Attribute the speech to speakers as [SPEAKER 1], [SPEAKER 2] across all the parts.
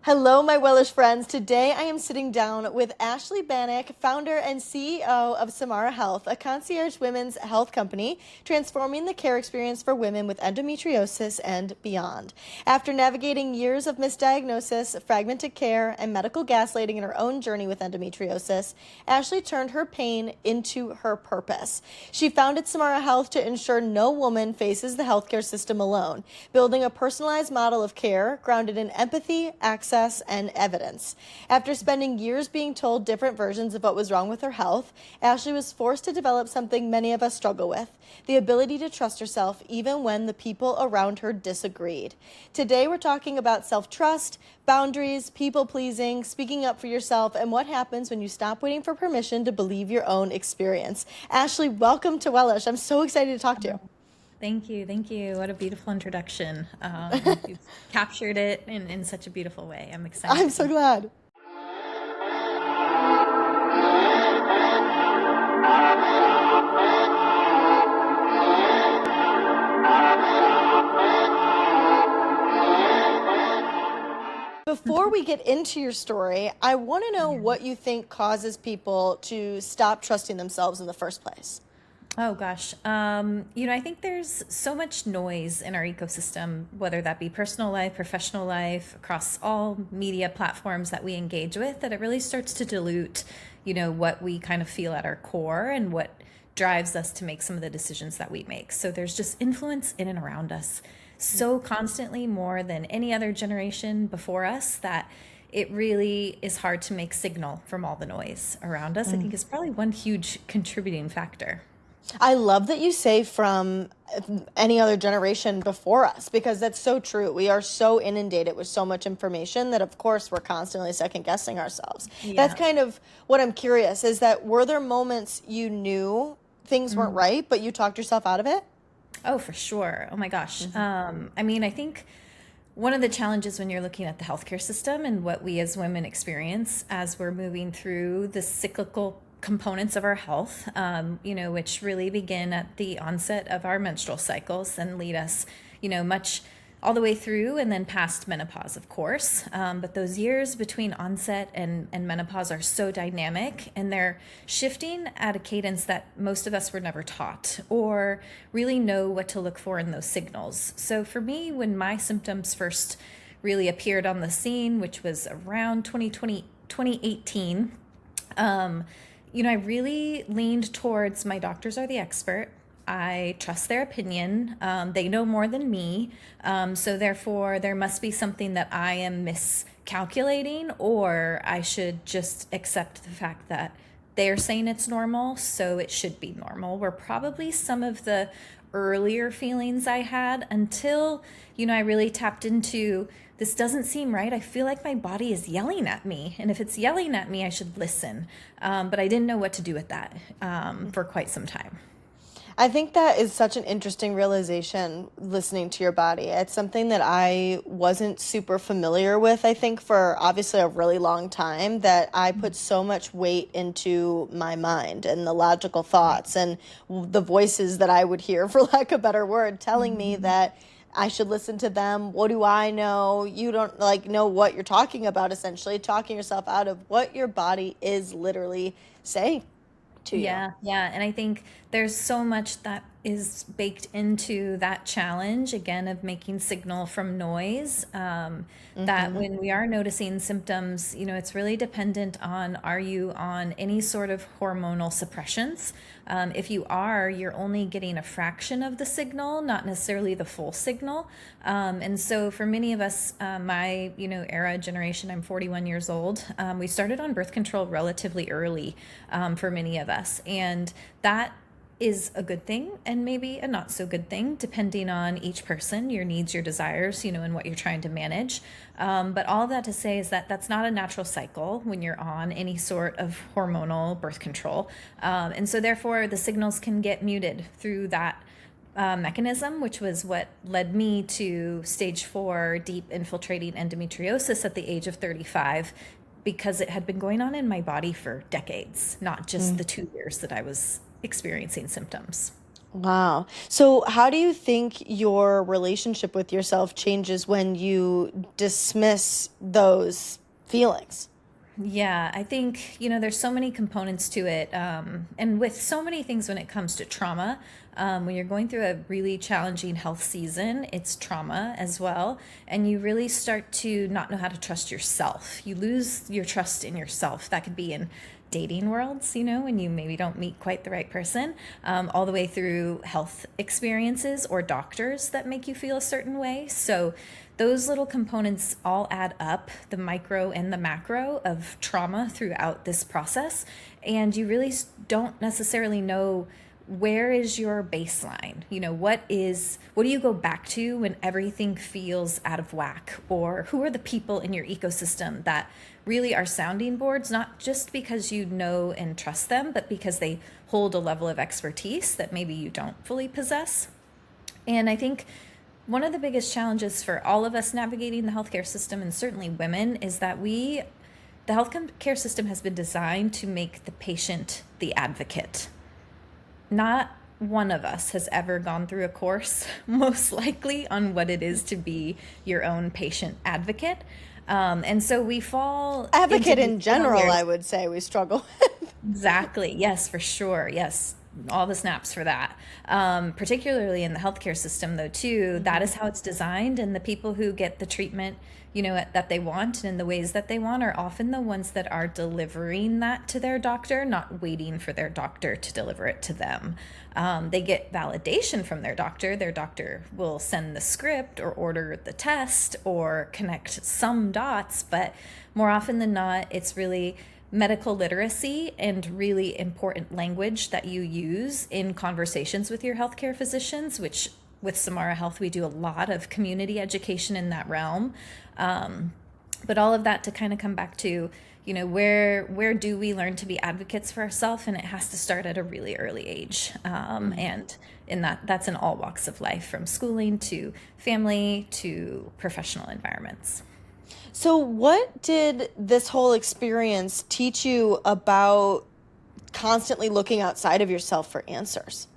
[SPEAKER 1] Hello, my Wellish friends. Today I am sitting down with Ashley Banek, founder and CEO of Samara Health, a concierge women's health company transforming the care experience for women with endometriosis and beyond. After navigating years of misdiagnosis, fragmented care, and medical gaslighting in her own journey with endometriosis, Ashley turned her pain into her purpose. She founded Samara Health to ensure no woman faces the healthcare system alone, building a personalized model of care grounded in empathy, access, and evidence. After spending years being told different versions of what was wrong with her health, Ashley was forced to develop something many of us struggle with: the ability to trust herself even when the people around her disagreed. Today we're talking about self-trust, boundaries, people-pleasing, speaking up for yourself, and what happens when you stop waiting for permission to believe your own experience. Ashley, welcome to Wellish. I'm so excited to talk to you.
[SPEAKER 2] Thank you. Thank you. What a beautiful introduction. You've captured it in such a beautiful way. I'm excited
[SPEAKER 1] I'm
[SPEAKER 2] to
[SPEAKER 1] so
[SPEAKER 2] be.
[SPEAKER 1] glad. Before we get into your story, I want to know what you think causes people to stop trusting themselves in the first place.
[SPEAKER 2] Oh gosh. I think there's so much noise in our ecosystem, whether that be personal life, professional life, across all media platforms that we engage with, that it really starts to dilute, what we kind of feel at our core and what drives us to make some of the decisions that we make. So there's just influence in and around us so constantly, more than any other generation before us, that it really is hard to make signal from all the noise around us. I think is probably one huge contributing factor.
[SPEAKER 1] I love that you say from any other generation before us, because that's so true. We are so inundated with so much information that, of course, we're constantly second guessing ourselves. That's
[SPEAKER 2] Yeah.
[SPEAKER 1] kind of what I'm curious is that were there moments you knew things weren't right, but you talked yourself out of it?
[SPEAKER 2] Oh, for sure. Oh my gosh. I think one of the challenges when you're looking at the healthcare system and what we as women experience as we're moving through the cyclical components of our health, which really begin at the onset of our menstrual cycles and lead us, much all the way through and then past menopause, of course. But those years between onset and menopause are so dynamic, and they're shifting at a cadence that most of us were never taught or really know what to look for in those signals. So for me, when my symptoms first really appeared on the scene, which was around 2020, 2018, I really leaned towards my doctors are the expert. I trust their opinion. They know more than me. So therefore, there must be something that I am miscalculating, or I should just accept the fact that they're saying it's normal, so it should be normal, were probably some of the earlier feelings I had until, I really tapped into this doesn't seem right. I feel like my body is yelling at me. And if it's yelling at me, I should listen. But I didn't know what to do with that for quite some time.
[SPEAKER 1] I think that is such an interesting realization listening to your body. It's something that I wasn't super familiar with, I think, for obviously a really long time, that I put so much weight into my mind and the logical thoughts and the voices that I would hear, for lack of a better word, telling me that I should listen to them. What do I know? You don't know what you're talking about, essentially, talking yourself out of what your body is literally saying to you.
[SPEAKER 2] Yeah. And I think there's so much that is baked into that challenge, again, of making signal from noise, that when we are noticing symptoms, it's really dependent on, are you on any sort of hormonal suppressions? If you are, you're only getting a fraction of the signal, not necessarily the full signal. And so for many of us, my, era generation, I'm 41 years old. We started on birth control relatively early, for many of us. And that is a good thing and maybe a not so good thing, depending on each person, your needs, your desires, and what you're trying to manage. But all of that to say is that that's not a natural cycle when you're on any sort of hormonal birth control. And so therefore the signals can get muted through that mechanism, which was what led me to stage 4 deep infiltrating endometriosis at the age of 35, because it had been going on in my body for decades, not just the 2 years that I was experiencing symptoms.
[SPEAKER 1] Wow. So, how do you think your relationship with yourself changes when you dismiss those feelings?
[SPEAKER 2] Yeah, I think, there's so many components to it. And with so many things when it comes to trauma, when you're going through a really challenging health season, it's trauma as well. And you really start to not know how to trust yourself. You lose your trust in yourself. That could be in dating worlds, when you maybe don't meet quite the right person, all the way through health experiences or doctors that make you feel a certain way. So those little components all add up, the micro and the macro of trauma throughout this process. And you really don't necessarily know where is your baseline. What do you go back to when everything feels out of whack? Or who are the people in your ecosystem that really are sounding boards, not just because you know and trust them, but because they hold a level of expertise that maybe you don't fully possess? And I think one of the biggest challenges for all of us navigating the healthcare system, and certainly women, is that the healthcare system has been designed to make the patient the advocate. Not one of us has ever gone through a course, most likely, on what it is to be your own patient advocate. And so we fall
[SPEAKER 1] Advocate
[SPEAKER 2] into
[SPEAKER 1] in
[SPEAKER 2] these
[SPEAKER 1] general,
[SPEAKER 2] failures.
[SPEAKER 1] I would say we struggle with.
[SPEAKER 2] Exactly. Yes, for sure. Yes. All the snaps for that. Particularly in the healthcare system, though, too, that is how it's designed. And the people who get the treatment, that they want and in the ways that they want are often the ones that are delivering that to their doctor, not waiting for their doctor to deliver it to them. They get validation from their doctor. Their doctor will send the script or order the test or connect some dots. But more often than not, it's really medical literacy and really important language that you use in conversations with your healthcare physicians, which with Samara Health, we do a lot of community education in that realm. But all of that to kind of come back to, where do we learn to be advocates for ourselves? And it has to start at a really early age. And in that's in all walks of life, from schooling to family to professional environments.
[SPEAKER 1] So, what did this whole experience teach you about constantly looking outside of yourself for answers?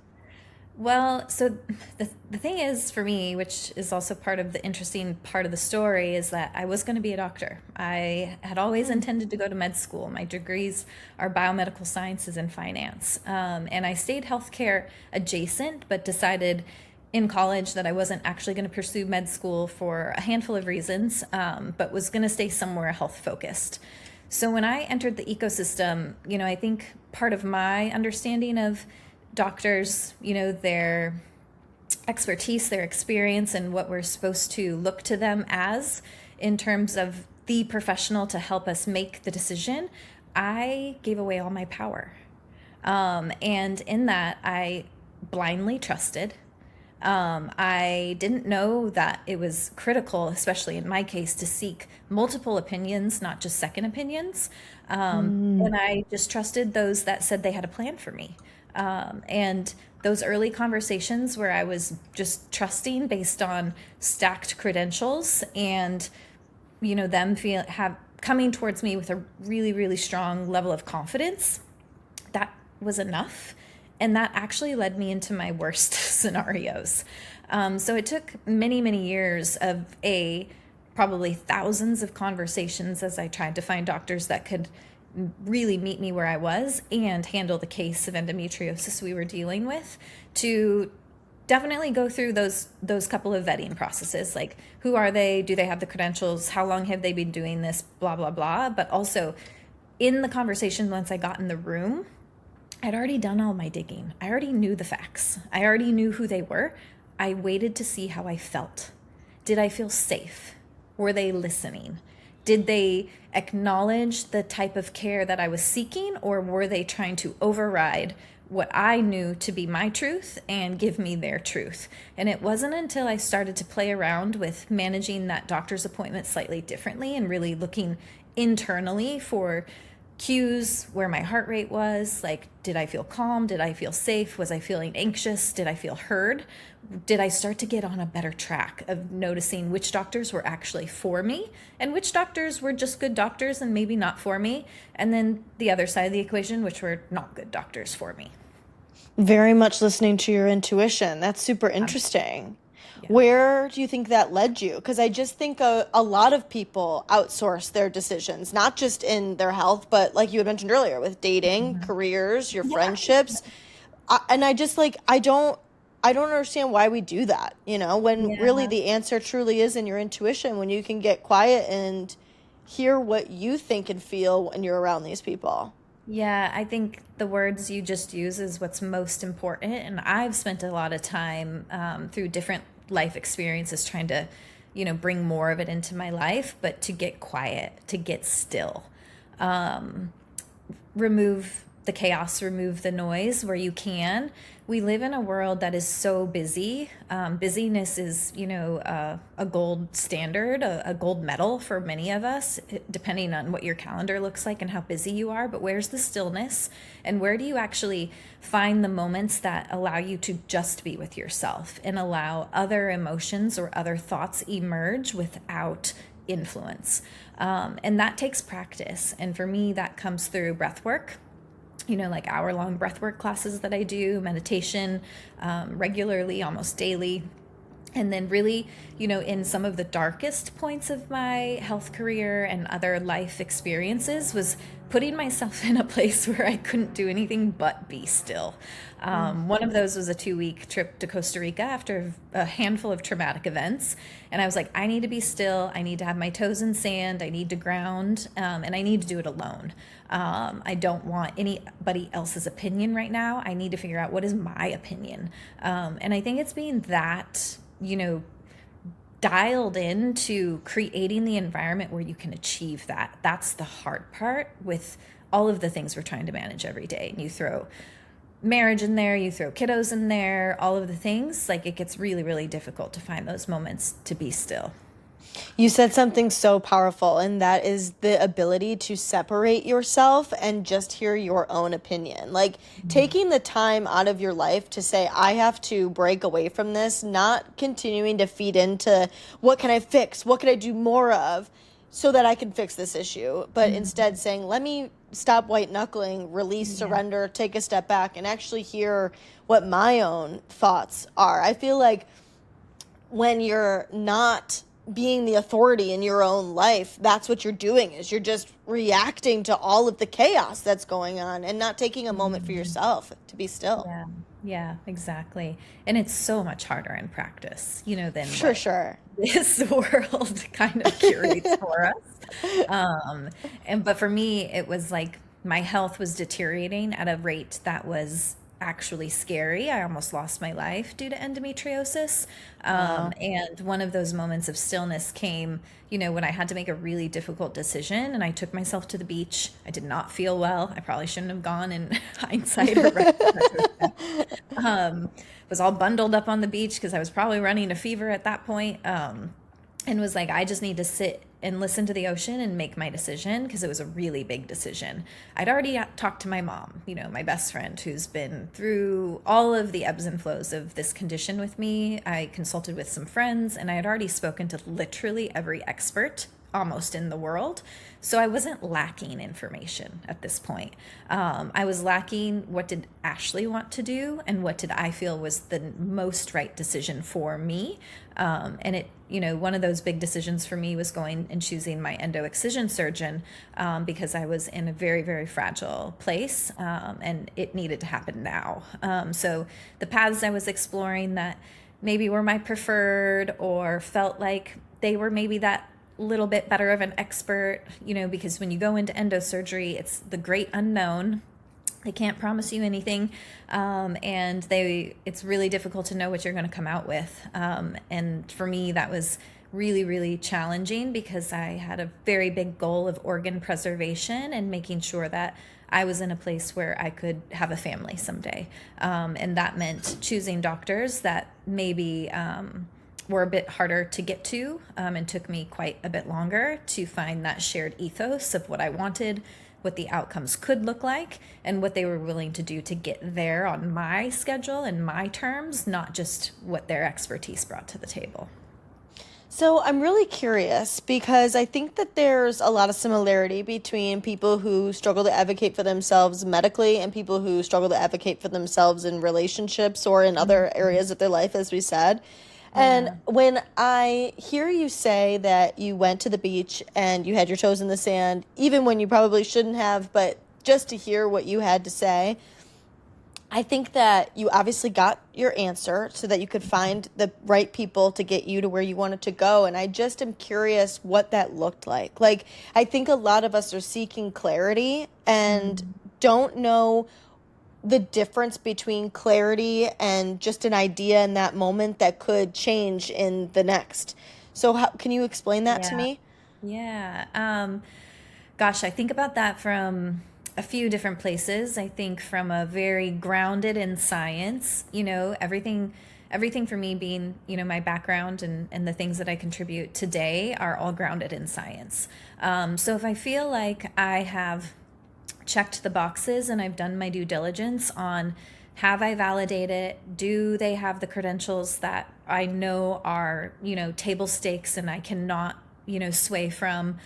[SPEAKER 2] Well, so the thing is for me, which is also part of the interesting part of the story, is that I was going to be a doctor. I had always intended to go to med school. My degrees are biomedical sciences and finance. And I stayed healthcare adjacent, but decided in college that I wasn't actually going to pursue med school for a handful of reasons, but was going to stay somewhere health focused. So when I entered the ecosystem, I think part of my understanding of doctors, their expertise, their experience, and what we're supposed to look to them as in terms of the professional to help us make the decision, I gave away all my power. And in that, I blindly trusted. I didn't know that it was critical, especially in my case, to seek multiple opinions, not just second opinions. And I just trusted those that said they had a plan for me. And those early conversations where I was just trusting based on stacked credentials and, them coming towards me with a really, really strong level of confidence, that was enough. And that actually led me into my worst scenarios. So it took many, many years of probably thousands of conversations as I tried to find doctors that could really meet me where I was and handle the case of endometriosis we were dealing with, to definitely go through those couple of vetting processes, like who are they, do they have the credentials, how long have they been doing this, blah, blah, blah. But also in the conversation, once I got in the room, I'd already done all my digging. I already knew the facts. I already knew who they were. I waited to see how I felt. Did I feel safe? Were they listening? Did they acknowledge the type of care that I was seeking, or were they trying to override what I knew to be my truth and give me their truth? And it wasn't until I started to play around with managing that doctor's appointment slightly differently and really looking internally for cues where my heart rate was, like, did I feel calm? Did I feel safe? Was I feeling anxious? Did I feel heard? Did I start to get on a better track of noticing which doctors were actually for me and which doctors were just good doctors and maybe not for me? And then the other side of the equation, which were not good doctors for me.
[SPEAKER 1] Very much listening to your intuition. That's super interesting.
[SPEAKER 2] Yeah.
[SPEAKER 1] Where do you think that led you? Because I just think a lot of people outsource their decisions, not just in their health, but like you had mentioned earlier, with dating,
[SPEAKER 2] Mhm.
[SPEAKER 1] careers, your
[SPEAKER 2] Yeah.
[SPEAKER 1] friendships. And I just like, I don't understand why we do that, when really
[SPEAKER 2] Yeah.
[SPEAKER 1] the answer truly is in your intuition, when you can get quiet and hear what you think and feel when you're around these people.
[SPEAKER 2] Yeah, I think the words you just use is what's most important. And I've spent a lot of time through different life experiences trying to, bring more of it into my life, but to get quiet, to get still. Um, Remove the chaos, remove the noise where you can. We live in a world that is so busy. Busyness is, a gold standard, a gold medal for many of us, depending on what your calendar looks like and how busy you are. But where's the stillness? And where do you actually find the moments that allow you to just be with yourself and allow other emotions or other thoughts emerge without influence? And that takes practice. And for me, that comes through breath work, like hour-long breathwork classes that I do, meditation, regularly, almost daily. And then really, in some of the darkest points of my health career and other life experiences was putting myself in a place where I couldn't do anything but be still. One of those was a 2-week trip to Costa Rica after a handful of traumatic events. And I was like, I need to be still. I need to have my toes in sand. I need to ground, and I need to do it alone. I don't want anybody else's opinion right now. I need to figure out what is my opinion. And I think it's being that, dialed into creating the environment where you can achieve that. That's the hard part with all of the things we're trying to manage every day. And you throw marriage in there, you throw kiddos in there, all of the things, like it gets really, really difficult to find those moments to be still.
[SPEAKER 1] You said something so powerful, and that is the ability to separate yourself and just hear your own opinion. Like taking the time out of your life to say, I have to break away from this, not continuing to feed into what can I fix? What can I do more of so that I can fix this issue? But instead saying, let me stop white knuckling, release,
[SPEAKER 2] Yeah.
[SPEAKER 1] surrender, take a step back, and actually hear what my own thoughts are. I feel like when you're not being the authority in your own life, that's what you're doing, is you're just reacting to all of the chaos that's going on and not taking a moment for yourself to be still.
[SPEAKER 2] Yeah, yeah, exactly. And it's so much harder in practice, than
[SPEAKER 1] For
[SPEAKER 2] what
[SPEAKER 1] sure.
[SPEAKER 2] this world kind of curates for us. But for me, it was like my health was deteriorating at a rate that was actually scary. I almost lost my life due to endometriosis.
[SPEAKER 1] Wow.
[SPEAKER 2] And one of those moments of stillness came, when I had to make a really difficult decision and I took myself to the beach. I did not feel well. I probably shouldn't have gone in hindsight or retrospect. Was all bundled up on the beach because I was probably running a fever at that point. And was like, I just need to sit and listen to the ocean and make my decision because it was a really big decision. I'd already talked to my mom, my best friend who's been through all of the ebbs and flows of this condition with me. I consulted with some friends and I had already spoken to literally every expert almost in the world. So I wasn't lacking information at this point. I was lacking what did Ashley want to do and what did I feel was the most right decision for me. And it, one of those big decisions for me was going and choosing my endo-excision surgeon because I was in a very, very fragile place and it needed to happen now. So the paths I was exploring that maybe were my preferred or felt like they were maybe that little bit better of an expert, because when you go into endosurgery, it's the great unknown. They can't promise you anything, and it's really difficult to know what you're going to come out with. And for me, that was really, really challenging because I had a very big goal of organ preservation and making sure that I was in a place where I could have a family someday. And that meant choosing doctors that maybe were a bit harder to get to, and took me quite a bit longer to find that shared ethos of what I wanted, what the outcomes could look like, and what they were willing to do to get there on my schedule and my terms, not just what their expertise brought to the table.
[SPEAKER 1] So I'm really curious because I think that there's a lot of similarity between people who struggle to advocate for themselves medically and people who struggle to advocate for themselves in relationships or in other
[SPEAKER 2] Mhm.
[SPEAKER 1] areas of their life, as we said. And
[SPEAKER 2] Yeah.
[SPEAKER 1] when I hear you say that you went to the beach and you had your toes in the sand, even when you probably shouldn't have, but just to hear what you had to say, I think that you obviously got your answer so that you could find the right people to get you to where you wanted to go. And I just am curious what that looked like. Like, I think a lot of us are seeking clarity and
[SPEAKER 2] Mm.
[SPEAKER 1] don't know the difference between clarity and just an idea in that moment that could change in the next. So, how can you explain that to
[SPEAKER 2] Yeah.
[SPEAKER 1] me?
[SPEAKER 2] Yeah. Gosh, I think about that from a few different places. I think from a very grounded in science, everything for me being, my background and the things that I contribute today are all grounded in science. So if I feel like I have checked the boxes and I've done my due diligence on have I validated, do they have the credentials that I know are, table stakes and I cannot, sway from,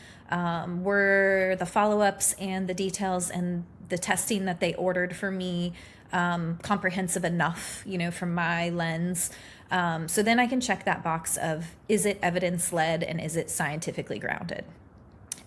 [SPEAKER 2] were the follow-ups and the details and the testing that they ordered for me comprehensive enough, from my lens. So then I can check that box of is it evidence-led and is it scientifically grounded?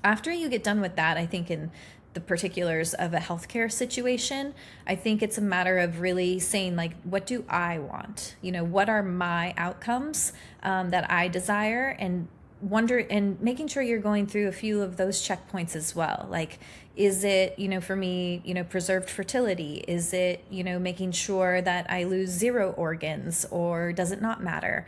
[SPEAKER 2] After you get done with that, I think in the particulars of a healthcare situation, I think it's a matter of really saying, like, what do I want? What are my outcomes that I desire? And wonder and making sure you're going through a few of those checkpoints as well. Like, is it, for me, preserved fertility? Is it, making sure that I lose 0 organs, or does it not matter?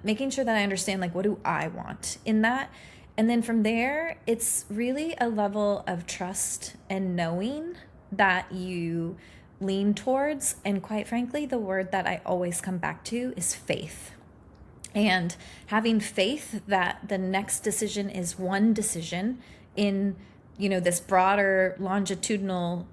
[SPEAKER 2] Making sure that I understand, like, what do I want in that? And then from there, it's really a level of trust and knowing that you lean towards. And quite frankly, the word that I always come back to is faith. And having faith that the next decision is one decision in, this broader longitudinal,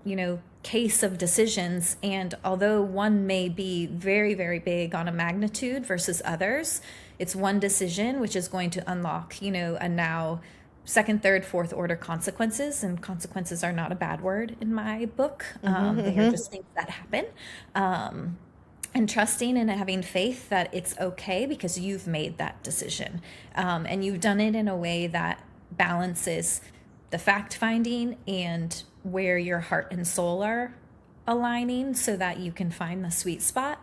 [SPEAKER 2] case of decisions. And although one may be very, very big on a magnitude versus others, it's one decision which is going to unlock, a now second, third, fourth order consequences. And consequences are not a bad word in my book. They are just things that happen. And trusting and having faith that it's okay because you've made that decision. And you've done it in a way that balances the fact finding and where your heart and soul are aligning so that you can find the sweet spot.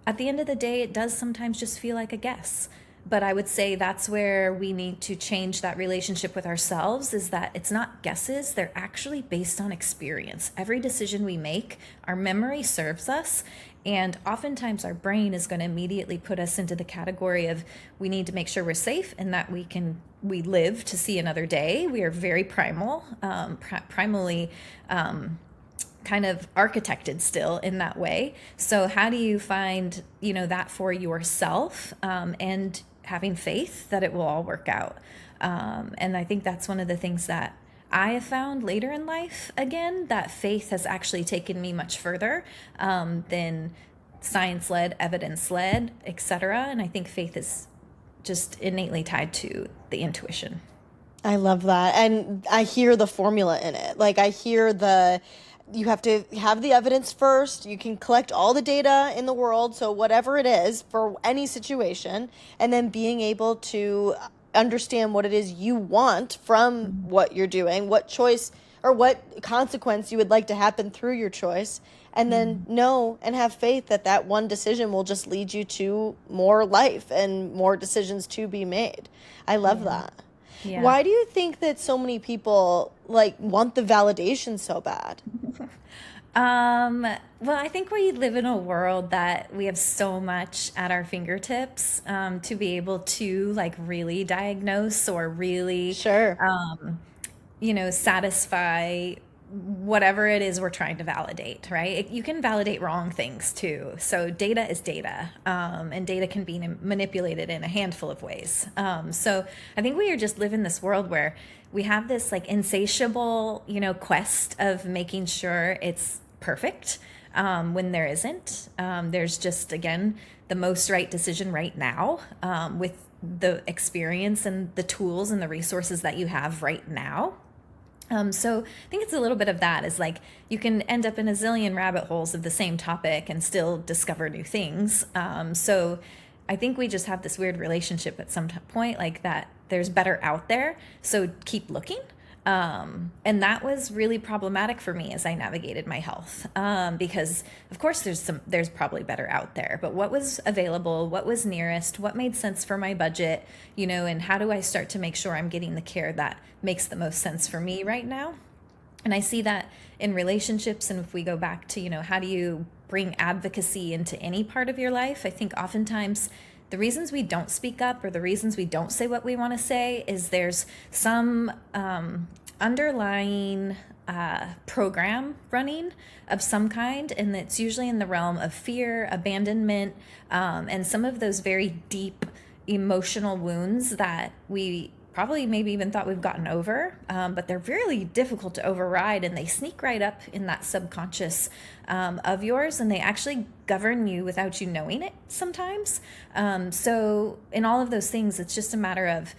[SPEAKER 2] At the end of the day, it does sometimes just feel like a guess. But I would say that's where we need to change that relationship with ourselves, is that it's not guesses, they're actually based on experience. Every decision we make, our memory serves us. And oftentimes our brain is going to immediately put us into the category of we need to make sure we're safe and that we live to see another day. We are very primal, primally kind of architected still in that way. So how do you find, that for yourself, and having faith that it will all work out? And I think that's one of the things that I have found later in life, again, that faith has actually taken me much further than science-led, evidence-led, etc. And I think faith is just innately tied to the intuition.
[SPEAKER 1] I love that. And I hear the formula in it. Like, I hear you have to have the evidence first. You can collect all the data in the world, so whatever it is for any situation, and then being able to understand what it is you want from what you're doing, what choice or what consequence you would like to happen through your choice, and then
[SPEAKER 2] Mm.
[SPEAKER 1] know and have faith that that one decision will just lead you to more life and more decisions to be made. I love
[SPEAKER 2] Yeah.
[SPEAKER 1] that.
[SPEAKER 2] Yeah.
[SPEAKER 1] Why do you think that so many people like want the validation so bad?
[SPEAKER 2] Well, I think we live in a world that we have so much at our fingertips to be able to like really diagnose or really,
[SPEAKER 1] Sure.
[SPEAKER 2] satisfy whatever it is we're trying to validate, right? You can validate wrong things too. So data is data, and data can be manipulated in a handful of ways. So I think we are just live in this world where we have this like insatiable, quest of making sure it's perfect when there isn't. There's just, again, the most right decision right now with the experience and the tools and the resources that you have right now. So I think it's a little bit of that, is like you can end up in a zillion rabbit holes of the same topic and still discover new things. So I think we just have this weird relationship at some point, like that there's better out there, so keep looking. And that was really problematic for me as I navigated my health, because of course there's probably better out there, but what was available, what was nearest, what made sense for my budget, and how do I start to make sure I'm getting the care that makes the most sense for me right now? And I see that in relationships. And if we go back to, how do you bring advocacy into any part of your life? I think oftentimes the reasons we don't speak up, or the reasons we don't say what we want to say, is there's some underlying program running of some kind, and it's usually in the realm of fear, abandonment, and some of those very deep emotional wounds that we probably maybe even thought we've gotten over, but they're really difficult to override, and they sneak right up in that subconscious of yours, and they actually govern you without you knowing it sometimes. So in all of those things, it's just a matter of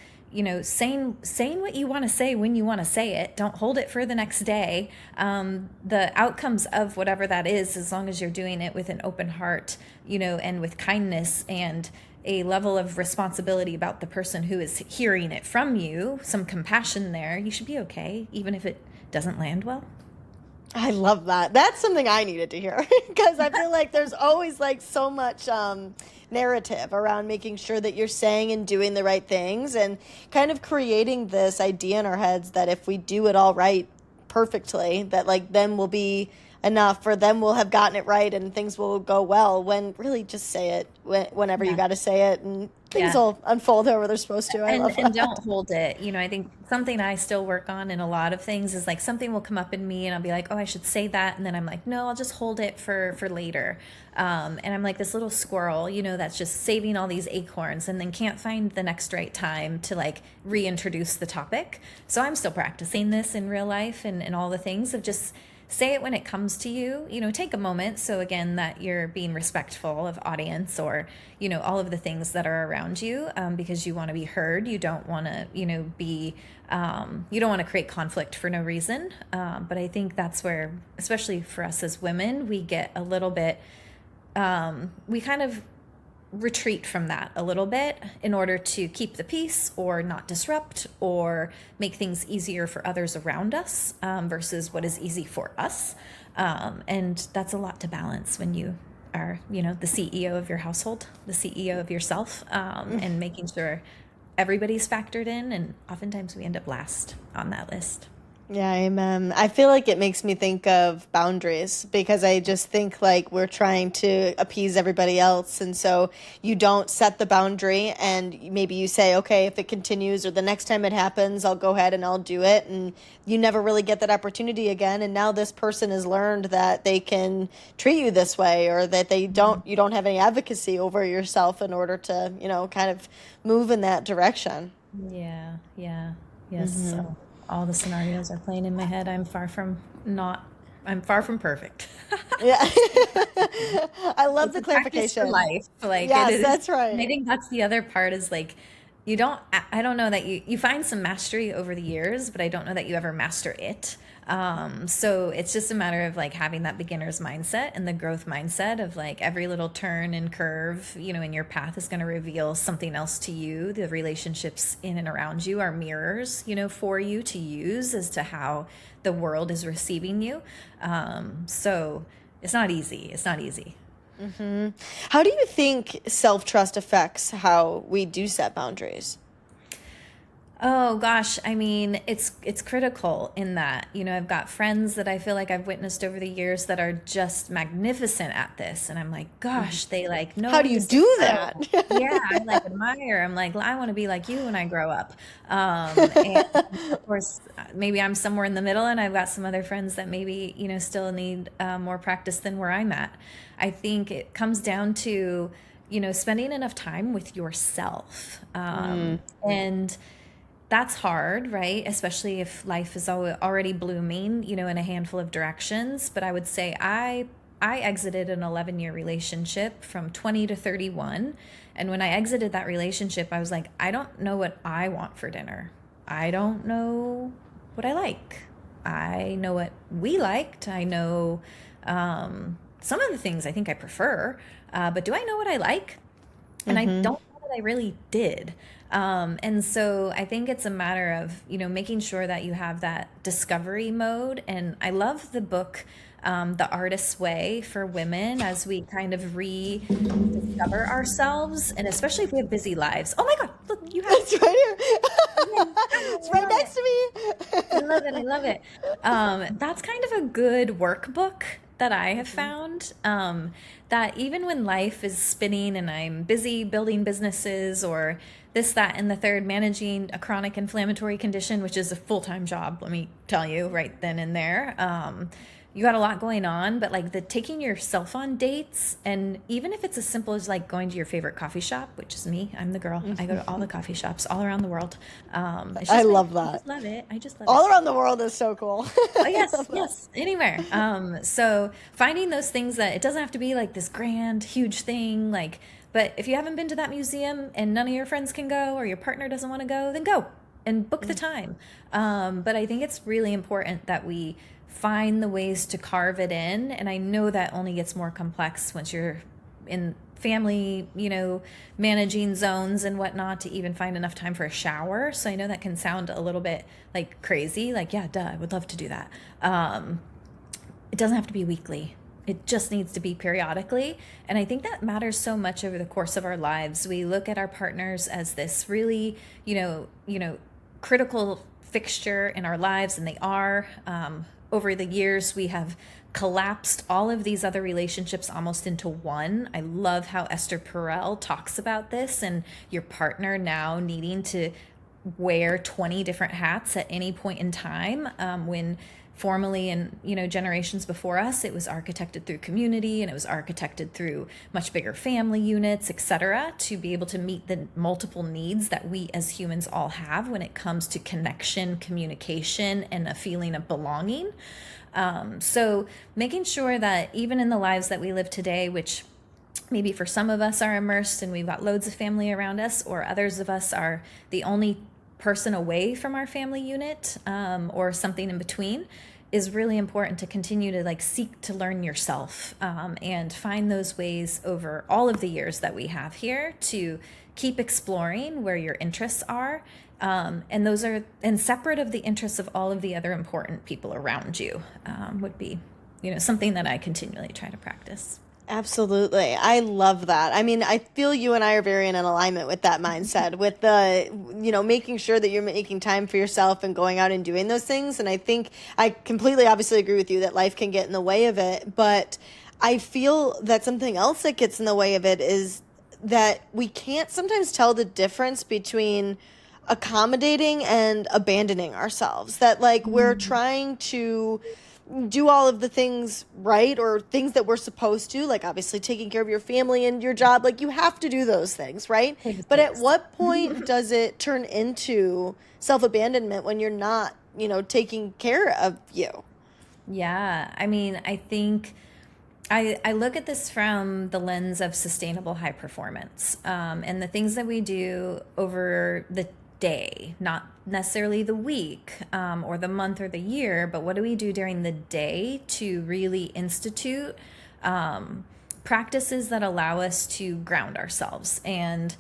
[SPEAKER 2] saying what you want to say when you want to say it. Don't hold it for the next day. The outcomes of whatever that is, as long as you're doing it with an open heart, and with kindness and a level of responsibility about the person who is hearing it from you, some compassion there, you should be okay, even if it doesn't land well.
[SPEAKER 1] I love that. That's something I needed to hear, because I feel like there's always like so much narrative around making sure that you're saying and doing the right things, and kind of creating this idea in our heads that if we do it all right perfectly, that like then we'll be enough, or then we'll have gotten it right and things will go well, when really just say it whenever you got to say it, and things will unfold however they're supposed to.
[SPEAKER 2] And don't hold it. I think something I still work on in a lot of things is like something will come up in me and I'll be like, oh, I should say that. And then I'm like, no, I'll just hold it for later. And I'm like this little squirrel, that's just saving all these acorns and then can't find the next right time to like reintroduce the topic. So I'm still practicing this in real life and all the things of just say it when it comes to you, take a moment. So again, that you're being respectful of audience, or, all of the things that are around you, because you want to be heard. You don't want to, you don't want to create conflict for no reason. But I think that's where, especially for us as women, we get a little bit, we kind of retreat from that a little bit in order to keep the peace or not disrupt or make things easier for others around us, versus what is easy for us. And that's a lot to balance when you are, the CEO of your household, the CEO of yourself, and making sure everybody's factored in. And oftentimes we end up last on that list.
[SPEAKER 1] Yeah, amen. I feel like it makes me think of boundaries, because I just think like we're trying to appease everybody else. And so you don't set the boundary, and maybe you say, okay, if it continues or the next time it happens, I'll go ahead and I'll do it. And you never really get that opportunity again. And now this person has learned that they can treat you this way, or that you don't have any advocacy over yourself in order to, kind of move in that direction.
[SPEAKER 2] Yeah. Yes. So all the scenarios are playing in my head. I'm far from perfect.
[SPEAKER 1] Yeah. I love the clarification.
[SPEAKER 2] For life. Like,
[SPEAKER 1] yes, that's right.
[SPEAKER 2] And I think that's the other part, is like, I don't know that you find some mastery over the years, but I don't know that you ever master it. So it's just a matter of like having that beginner's mindset and the growth mindset of like every little turn and curve, in your path is going to reveal something else to you. The relationships in and around you are mirrors, for you to use as to how the world is receiving you. So it's not easy.
[SPEAKER 1] Mm-hmm. How do you think self-trust affects how we do set boundaries?
[SPEAKER 2] Oh gosh, I mean, it's critical in that, I've got friends that I feel like I've witnessed over the years that are just magnificent at this. And I'm like, gosh, they like know.
[SPEAKER 1] How do you do that?
[SPEAKER 2] Yeah, I like admire. I'm like, I want to be like you when I grow up. And of course, maybe I'm somewhere in the middle, and I've got some other friends that maybe, still need more practice than where I'm at. I think it comes down to, spending enough time with yourself. And that's hard, right? Especially if life is already blooming, in a handful of directions. But I would say I I exited an 11-year relationship from 20 to 31. And when I exited that relationship, I was like, I don't know what I want for dinner. I don't know what I like. I know what we liked. I know some of the things I think I prefer, but do I know what I like? And I don't know that I really did. And so I think it's a matter of, making sure that you have that discovery mode. And I love the book, The Artist's Way for women as we kind of rediscover ourselves. And especially if we have busy lives. Oh my God, look, you have
[SPEAKER 1] It's right here.
[SPEAKER 2] it.
[SPEAKER 1] It's
[SPEAKER 2] I
[SPEAKER 1] right
[SPEAKER 2] love it.
[SPEAKER 1] next to me.
[SPEAKER 2] I love it. I love it. That's kind of a good workbook that I have found. That even when life is spinning and I'm busy building businesses or this, that, and the third, managing a chronic inflammatory condition, which is a full-time job, let me tell you, right then and there. You got a lot going on, but like the taking yourself on dates, and even if it's as simple as like going to your favorite coffee shop, which is me, I'm the girl. I go to all the coffee shops all around the world. It's
[SPEAKER 1] I
[SPEAKER 2] just
[SPEAKER 1] love
[SPEAKER 2] I
[SPEAKER 1] that.
[SPEAKER 2] just love it. I just love
[SPEAKER 1] All
[SPEAKER 2] it.
[SPEAKER 1] around the world is so cool.
[SPEAKER 2] Oh yes, yes, anywhere. So finding those things that it doesn't have to be like this grand, huge thing, like, but if you haven't been to that museum and none of your friends can go or your partner doesn't want to go, then go and book the time. But I think it's really important that we find the ways to carve it in. And I know that only gets more complex once you're in family, managing zones and whatnot to even find enough time for a shower. So I know that can sound a little bit like crazy, like, yeah, duh, I would love to do that. It doesn't have to be weekly. It just needs to be periodically. And I think that matters so much over the course of our lives. We look at our partners as this really, critical fixture in our lives, and they are. Over the years, we have collapsed all of these other relationships almost into one. I love how Esther Perel talks about this, and your partner now needing to wear 20 different hats at any point in time, when formerly and generations before us, it was architected through community and it was architected through much bigger family units, etc., to be able to meet the multiple needs that we as humans all have when it comes to connection, communication, and a feeling of belonging. So making sure that even in the lives that we live today, which maybe for some of us are immersed and we've got loads of family around us, or others of us are the only person away from our family unit, or something in between, is really important to continue to like seek to learn yourself, and find those ways over all of the years that we have here to keep exploring where your interests are, and those are, and separate of the interests of all of the other important people around you, would be something that I continually try to practice.
[SPEAKER 1] Absolutely. I love that. I mean, I feel you and I are very in an alignment with that mindset, with the, making sure that you're making time for yourself and going out and doing those things. And I think I completely obviously agree with you that life can get in the way of it. But I feel that something else that gets in the way of it is that we can't sometimes tell the difference between accommodating and abandoning ourselves. That like we're trying to do all of the things right, or things that we're supposed to, like obviously taking care of your family and your job, like you have to do those things, right? But at what point does it turn into self-abandonment when you're not, taking care of you?
[SPEAKER 2] Yeah, I mean, I think I look at this from the lens of sustainable high performance, and the things that we do over the day, not necessarily the week, or the month or the year, but what do we do during the day to really institute practices that allow us to ground ourselves and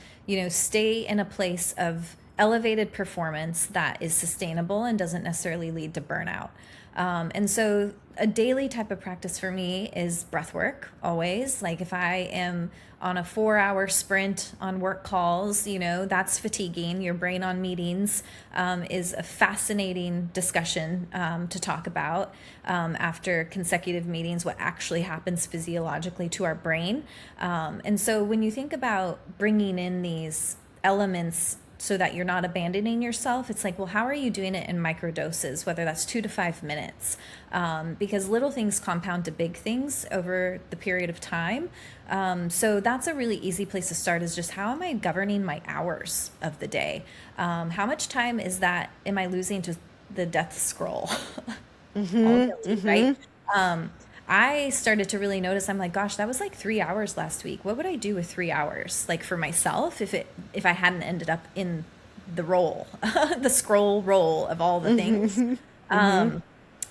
[SPEAKER 2] stay in a place of elevated performance that is sustainable and doesn't necessarily lead to burnout. And so a daily type of practice for me is breath work, always. Like if I am on a 4-hour sprint on work calls, that's fatiguing. Your brain on meetings is a fascinating discussion to talk about, after consecutive meetings, what actually happens physiologically to our brain. And so when you think about bringing in these elements so that you're not abandoning yourself, it's like, well, how are you doing it in micro doses, whether that's 2 to 5 minutes? Because little things compound to big things over the period of time. So that's a really easy place to start, is just how am I governing my hours of the day? How much time am I losing to the death scroll? All guilty, right? I started to really notice, I'm like, gosh, that was like 3 hours last week. What would I do with 3 hours, like for myself, if I hadn't ended up in the role, the scroll role of all the things.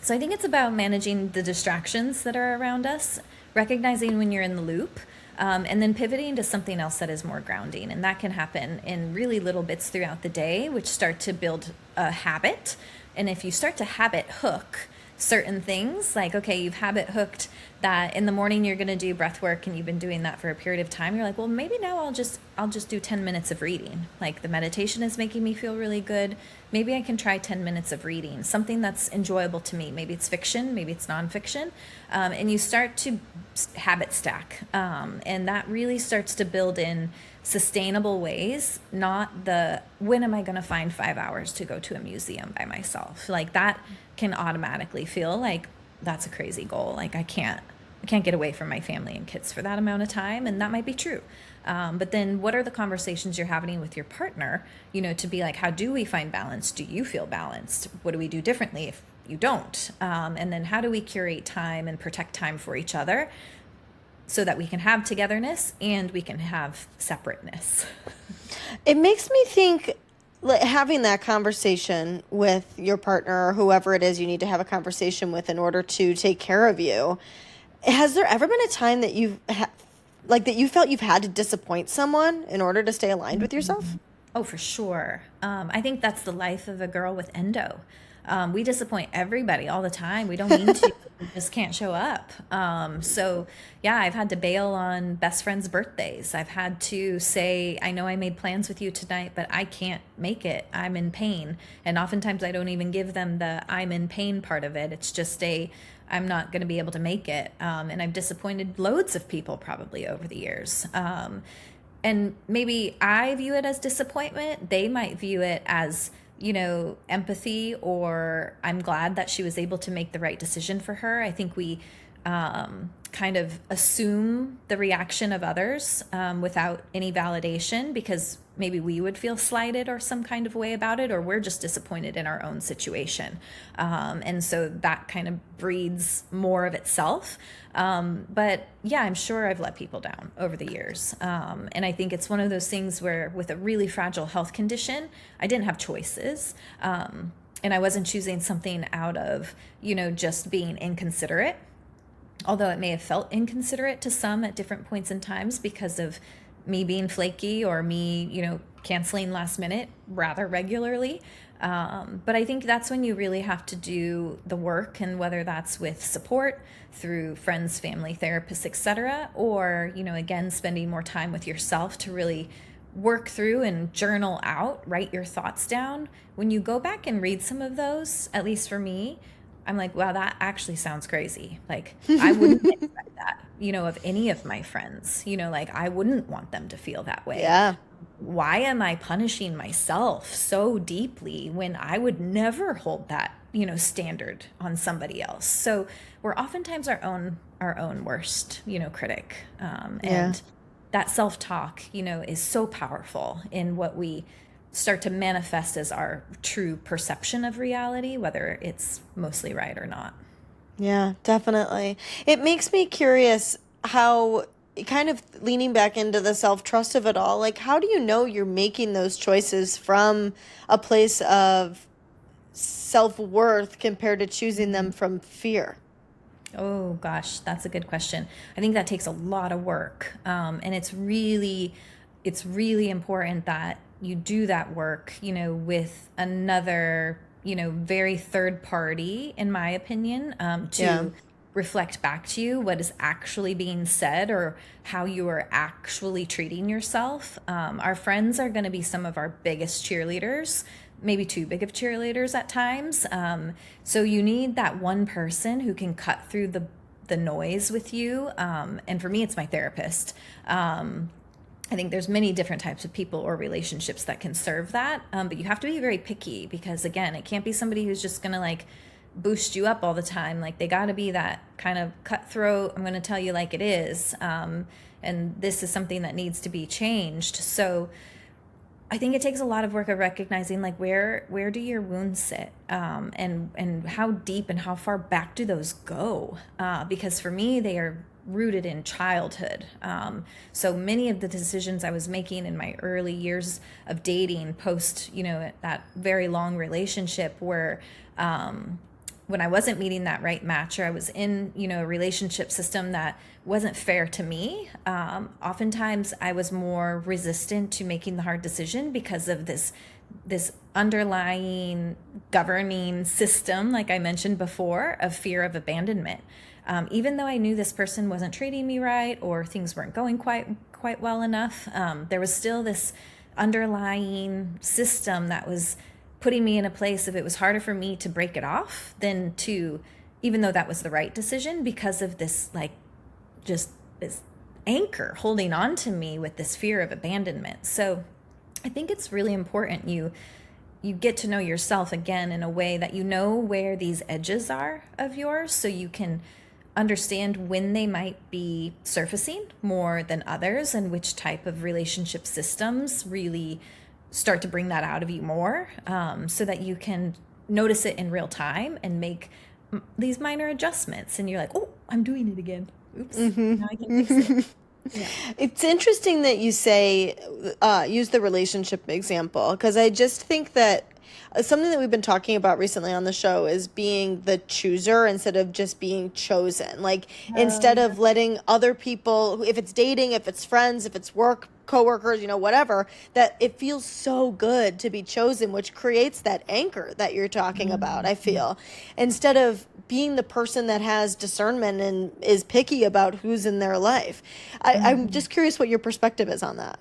[SPEAKER 2] So I think it's about managing the distractions that are around us, recognizing when you're in the loop, and then pivoting to something else that is more grounding. And that can happen in really little bits throughout the day, which start to build a habit. And if you start to habit hook certain things, like, okay, you've habit hooked that in the morning you're going to do breath work, and you've been doing that for a period of time, you're like, well, maybe now I'll just do 10 minutes of reading. Like, the meditation is making me feel really good. Maybe I can try 10 minutes of reading something that's enjoyable to me. Maybe it's fiction, maybe it's nonfiction, and you start to habit stack, and that really starts to build in sustainable ways, not the when am I going to find 5 hours to go to a museum by myself. Like, that can automatically feel like that's a crazy goal. Like, I can't get away from my family and kids for that amount of time, and that might be true. But then what are the conversations you're having with your partner, to be like, how do we find balance? Do you feel balanced? What do we do differently if you don't? And then how do we curate time and protect time for each other so that we can have togetherness and we can have separateness?
[SPEAKER 1] It makes me think, like, having that conversation with your partner or whoever it is you need to have a conversation with in order to take care of you. Has there ever been a time that that you felt you've had to disappoint someone in order to stay aligned with yourself?
[SPEAKER 2] Oh, for sure. I think that's the life of a girl with endo. We disappoint everybody all the time. We don't mean to. We just can't show up. So yeah, I've had to bail on best friends' birthdays. I've had to say, I know I made plans with you tonight, but I can't make it. I'm in pain. And oftentimes I don't even give them the I'm in pain part of it. It's just I'm not going to be able to make it. And I've disappointed loads of people probably over the years. And maybe I view it as disappointment. They might view it as, empathy, or I'm glad that she was able to make the right decision for her. I think we kind of assume the reaction of others without any validation, because maybe we would feel slighted or some kind of way about it, or we're just disappointed in our own situation. And so that kind of breeds more of itself. But yeah, I'm sure I've let people down over the years. And I think it's one of those things where with a really fragile health condition, I didn't have choices. And I wasn't choosing something out of, just being inconsiderate. Although it may have felt inconsiderate to some at different points in times because of me being flaky or me, canceling last minute rather regularly. But I think that's when you really have to do the work, and whether that's with support through friends, family, therapists, etc., or, again, spending more time with yourself to really work through and journal out, write your thoughts down. When you go back and read some of those, at least for me, I'm like, wow, that actually sounds crazy. Like, I wouldn't expect that, of any of my friends, like, I wouldn't want them to feel that way.
[SPEAKER 1] Yeah.
[SPEAKER 2] Why am I punishing myself so deeply when I would never hold that, standard on somebody else? So we're oftentimes our own worst, critic. And that self-talk, is so powerful in what we start to manifest as our true perception of reality, whether it's mostly right or not.
[SPEAKER 1] Yeah, definitely. It makes me curious how, kind of leaning back into the self-trust of it all, like, how do you know you're making those choices from a place of self-worth compared to choosing them from fear?
[SPEAKER 2] Oh gosh, that's a good question. I think that takes a lot of work. And it's really important that you do that work, with another, very third party, in my opinion, to reflect back to you what is actually being said or how you are actually treating yourself. Our friends are going to be some of our biggest cheerleaders, maybe too big of cheerleaders at times. So you need that one person who can cut through the noise with you. And for me, it's my therapist. I think there's many different types of people or relationships that can serve that. But you have to be very picky, because again, it can't be somebody who's just going to like boost you up all the time. Like, they got to be that kind of cutthroat, I'm going to tell you like it is. And this is something that needs to be changed. So I think it takes a lot of work of recognizing like where do your wounds sit, and how deep and how far back do those go? Because for me, they are rooted in childhood. So many of the decisions I was making in my early years of dating, post that very long relationship, were when I wasn't meeting that right match, or I was in, a relationship system that wasn't fair to me, oftentimes I was more resistant to making the hard decision because of this underlying governing system, like I mentioned before, of fear of abandonment. Even though I knew this person wasn't treating me right, or things weren't going quite well enough, there was still this underlying system that was putting me in a place of, it was harder for me to break it off than to, even though that was the right decision, because of this, like, just this anchor holding on to me with this fear of abandonment. So I think it's really important you get to know yourself again in a way that you know where these edges are of yours, so you can understand when they might be surfacing more than others, and which type of relationship systems really start to bring that out of you more, so that you can notice it in real time and make these minor adjustments. And you're like, oh, I'm doing it again. Oops, now I can fix it. Yeah.
[SPEAKER 1] It's interesting that you say, use the relationship example, because I just think that something that we've been talking about recently on the show is being the chooser instead of just being chosen. Like, instead of letting other people, if it's dating, if it's friends, if it's work, coworkers, whatever, that it feels so good to be chosen, which creates that anchor that you're talking about, I feel. Instead of being the person that has discernment and is picky about who's in their life. I'm just curious what your perspective is on that.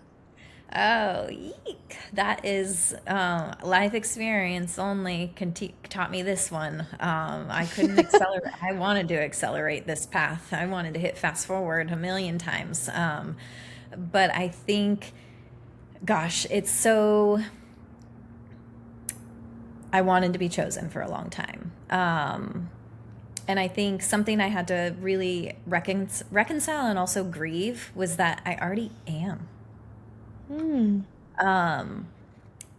[SPEAKER 2] Oh, eek. That is life experience only taught me this one. I couldn't accelerate. I wanted to accelerate this path. I wanted to hit fast forward a million times. But I think, gosh, I wanted to be chosen for a long time. And I think something I had to really reconcile and also grieve was that I already am.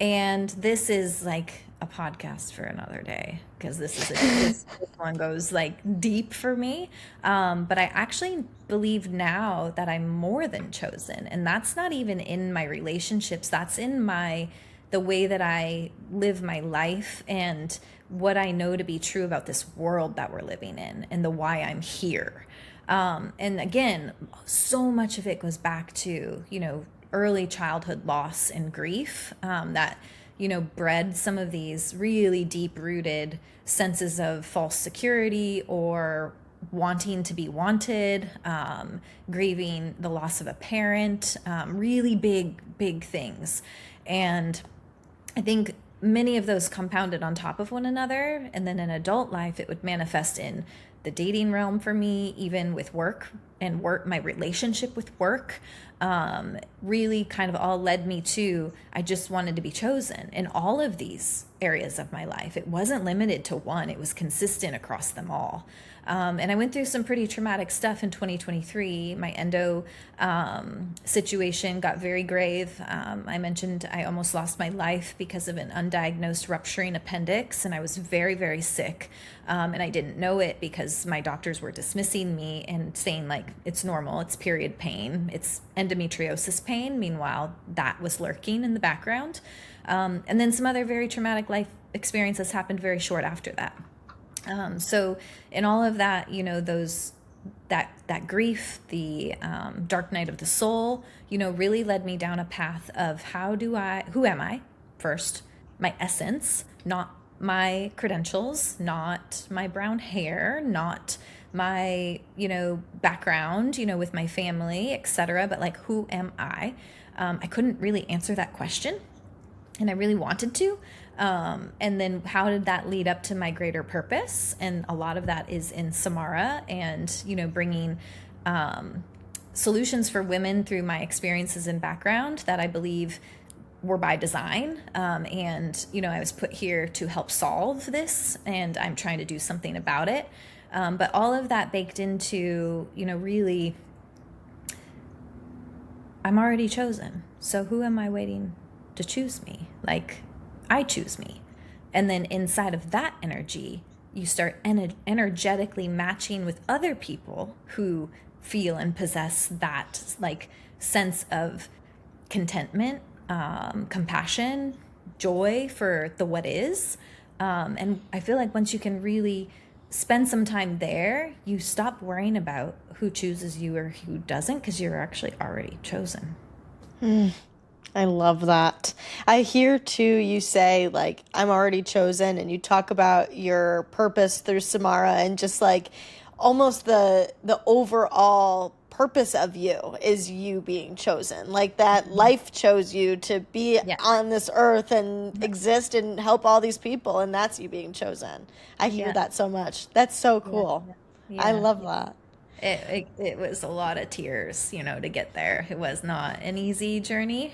[SPEAKER 2] And this is like a podcast for another day, because this one goes like deep for me. But I actually believe now that I'm more than chosen, and that's not even in my relationships. That's in the way that I live my life, and what I know to be true about this world that we're living in, and the why I'm here. And again, so much of it goes back to, early childhood loss and grief, that, bred some of these really deep rooted senses of false security, or wanting to be wanted, grieving the loss of a parent, really big things. And I think many of those compounded on top of one another. And then in adult life, it would manifest in the dating realm for me, even with work, and my relationship with work, really kind of all led me to, I just wanted to be chosen in all of these areas of my life. It wasn't limited to one, it was consistent across them all. And I went through some pretty traumatic stuff in 2023. My endo situation got very grave. I mentioned I almost lost my life because of an undiagnosed rupturing appendix, and I was very, very sick. And I didn't know it because my doctors were dismissing me and saying, like, it's normal, it's period pain, it's endometriosis pain. Meanwhile, that was lurking in the background. And then some other very traumatic life experiences happened very short after that. So in all of that, that grief, the dark night of the soul, really led me down a path of who am I first, my essence, not my credentials, not my brown hair, not my, background, with my family, etc. But like, who am I? I couldn't really answer that question, and I really wanted to. And then how did that lead up to my greater purpose? And a lot of that is in Samara, and, bringing solutions for women through my experiences and background that I believe were by design. And, I was put here to help solve this, and I'm trying to do something about it. But all of that baked into, really, I'm already chosen. So who am I waiting to choose me. Like, I choose me. And then inside of that energy, you start energetically matching with other people who feel and possess that like sense of contentment, compassion, joy for the what is. And I feel like once you can really spend some time there, you stop worrying about who chooses you or who doesn't, because you're actually already chosen.
[SPEAKER 1] I love that. I hear too you say like I'm already chosen, and you talk about your purpose through Samara, and just like almost the overall purpose of you is you being chosen. Like that life chose you to be
[SPEAKER 2] Yeah.
[SPEAKER 1] on this earth and exist and help all these people, and that's you being chosen. I hear
[SPEAKER 2] Yeah.
[SPEAKER 1] that so much. That's so
[SPEAKER 2] Yeah.
[SPEAKER 1] cool. I
[SPEAKER 2] Yeah.
[SPEAKER 1] love that.
[SPEAKER 2] It was a lot of tears, to get there. It was not an easy journey.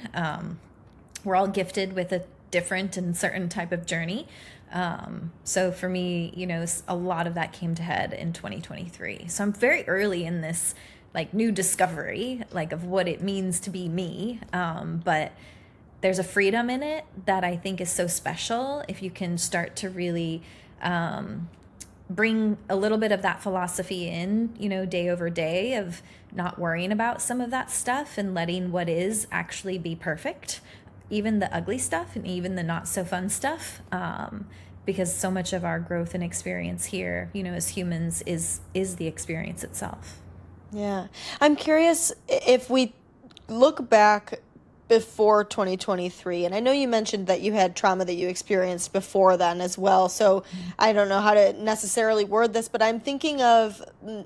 [SPEAKER 2] We're all gifted with a different and certain type of journey. So for me, a lot of that came to head in 2023. So I'm very early in this like new discovery, like of what it means to be me. But there's a freedom in it that I think is so special if you can start to really bring a little bit of that philosophy in, day over day, of not worrying about some of that stuff and letting what is actually be perfect, even the ugly stuff and even the not so fun stuff. Because so much of our growth and experience here, as humans, is the experience itself.
[SPEAKER 1] Yeah. I'm curious if we look back before 2023, and I know you mentioned that you had trauma that you experienced before then as well. So I don't know how to necessarily word this, but I'm thinking of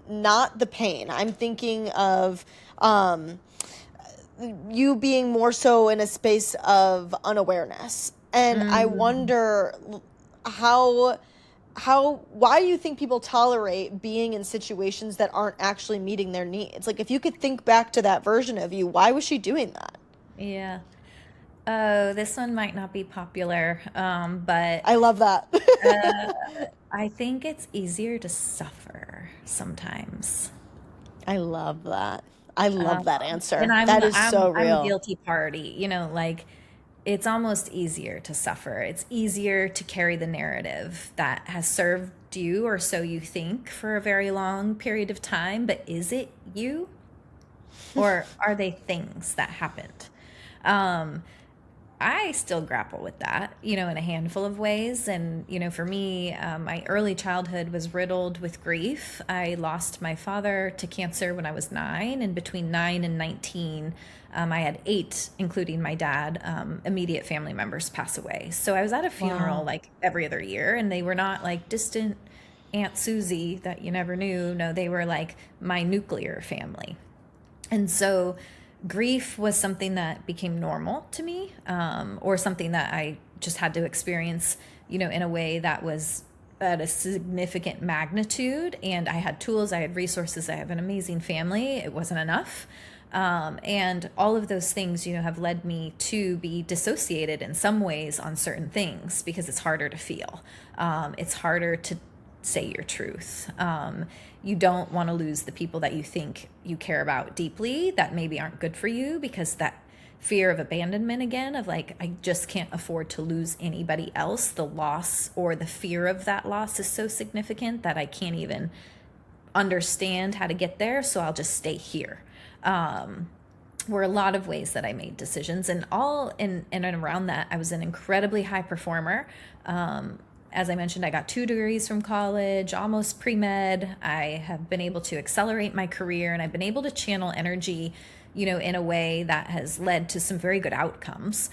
[SPEAKER 1] not the pain. I'm thinking of you being more so in a space of unawareness. And I
[SPEAKER 2] Mm.
[SPEAKER 1] wonder how why do you think people tolerate being in situations that aren't actually meeting their needs? Like if you could think back to that version of you, why was she doing that?
[SPEAKER 2] Yeah. Oh, this one might not be popular, but
[SPEAKER 1] I love that.
[SPEAKER 2] uh, I think it's easier to suffer sometimes.
[SPEAKER 1] I love that. I love
[SPEAKER 2] Um,
[SPEAKER 1] that
[SPEAKER 2] and
[SPEAKER 1] answer.
[SPEAKER 2] I'm
[SPEAKER 1] That
[SPEAKER 2] the
[SPEAKER 1] is so
[SPEAKER 2] I'm a
[SPEAKER 1] real.
[SPEAKER 2] guilty party, like it's almost easier to suffer. It's easier to carry the narrative that has served you, or so you think, for a very long period of time, but is it you? Or are they things that happened? Um, I still grapple with that, in a handful of ways. And, for me, my early childhood was riddled with grief. I lost my father to cancer when I was 9, and between 9 and 19, I had 8, including my dad, immediate family members pass away. So I was at a funeral
[SPEAKER 1] Wow.
[SPEAKER 2] like every other year, and they were not like distant Aunt Susie that you never knew. No, they were like my nuclear family. And so grief was something that became normal to me, or something that I just had to experience, in a way that was at a significant magnitude. And I had tools, I had resources, I have an amazing family. It wasn't enough. And all of those things, have led me to be dissociated in some ways on certain things, because it's harder to feel. It's harder to say your truth. You don't want to lose the people that you think you care about deeply that maybe aren't good for you, because that fear of abandonment, again, of like, I just can't afford to lose anybody else. The loss or the fear of that loss is so significant that I can't even understand how to get there. So I'll just stay here. Were a lot of ways that I made decisions, and all in and around that, I was an incredibly high performer. As I mentioned, I got 2 degrees from college, almost pre-med. I have been able to accelerate my career, and I've been able to channel energy, in a way that has led to some very good outcomes.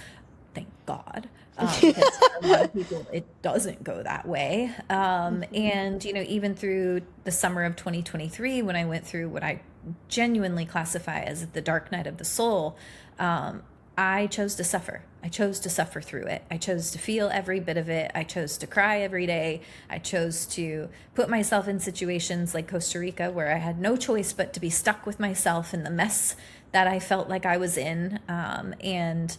[SPEAKER 2] Thank God. Because for a lot of people, it doesn't go that way. And, even through the summer of 2023, when I went through what I genuinely classify as the dark night of the soul, I chose to suffer. I chose to suffer through it. I chose to feel every bit of it. I chose to cry every day. I chose to put myself in situations like Costa Rica, where I had no choice but to be stuck with myself in the mess that I felt like I was in. And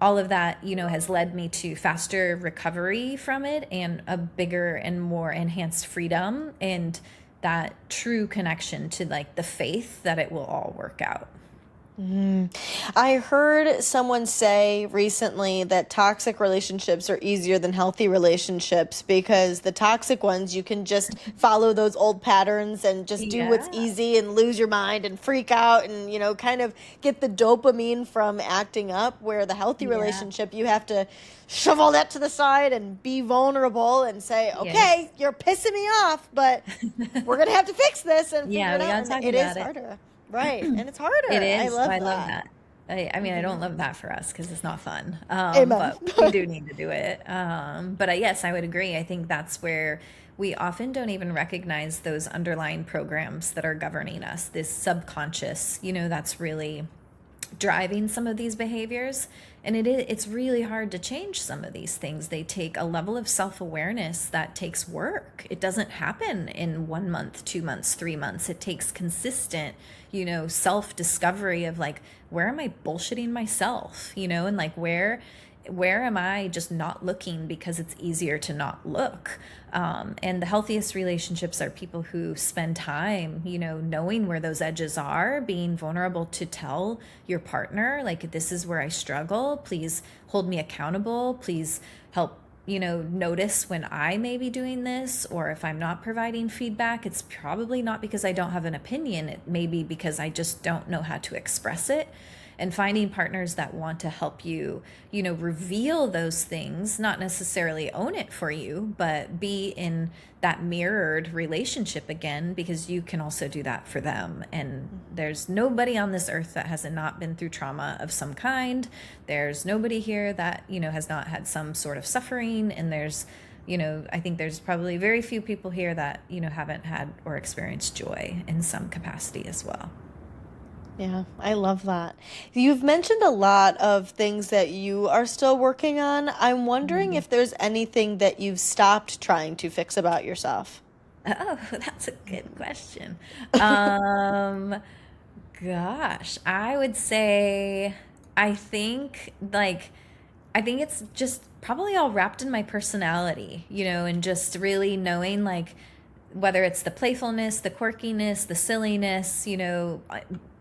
[SPEAKER 2] all of that, has led me to faster recovery from it, and a bigger and more enhanced freedom, and that true connection to like the faith that it will all work out.
[SPEAKER 1] I heard someone say recently that toxic relationships are easier than healthy relationships because the toxic ones, you can just follow those old patterns and just do what's
[SPEAKER 2] Yeah.
[SPEAKER 1] easy and lose your mind and freak out and, kind of get the dopamine from acting up. Where the healthy
[SPEAKER 2] Yeah.
[SPEAKER 1] relationship, you have to shove all that to the side and be vulnerable and say, okay,
[SPEAKER 2] Yes.
[SPEAKER 1] you're pissing me off, but we're going to have to fix this and figure
[SPEAKER 2] Yeah,
[SPEAKER 1] it
[SPEAKER 2] we
[SPEAKER 1] out.
[SPEAKER 2] gotta
[SPEAKER 1] And
[SPEAKER 2] talk
[SPEAKER 1] it is
[SPEAKER 2] about it.
[SPEAKER 1] harder. Right. And it's
[SPEAKER 2] It
[SPEAKER 1] harder. I
[SPEAKER 2] is.
[SPEAKER 1] love
[SPEAKER 2] I love
[SPEAKER 1] that.
[SPEAKER 2] that. I mean, I don't love that for us because it's not fun.
[SPEAKER 1] Amen.
[SPEAKER 2] But we do need to do it. But yes, I would agree. I think that's where we often don't even recognize those underlying programs that are governing us, this subconscious, that's really driving some of these behaviors. And it's really hard to change some of these things. They take a level of self-awareness that takes work. It doesn't happen in 1 month, 2 months, 3 months. It takes consistent, self-discovery of like, where am I bullshitting myself, and like where am I just not looking because it's easier to not look? And the healthiest relationships are people who spend time, knowing where those edges are, being vulnerable to tell your partner, like, this is where I struggle. Please hold me accountable. Please help, notice when I may be doing this, or if I'm not providing feedback, it's probably not because I don't have an opinion. It may be because I just don't know how to express it. And finding partners that want to help you, reveal those things, not necessarily own it for you, but be in that mirrored relationship again, because you can also do that for them. And there's nobody on this earth that has not been through trauma of some kind. There's nobody here that, has not had some sort of suffering. And there's, I think there's probably very few people here that, haven't had or experienced joy in some capacity as well.
[SPEAKER 1] Yeah, I love that. You've mentioned a lot of things that you are still working on. I'm wondering if there's anything that you've stopped trying to fix about yourself.
[SPEAKER 2] Oh, that's a good question. Um, Gosh, I would say I think like I think it's just probably all wrapped in my personality, and just really knowing like whether it's the playfulness, the quirkiness, the silliness,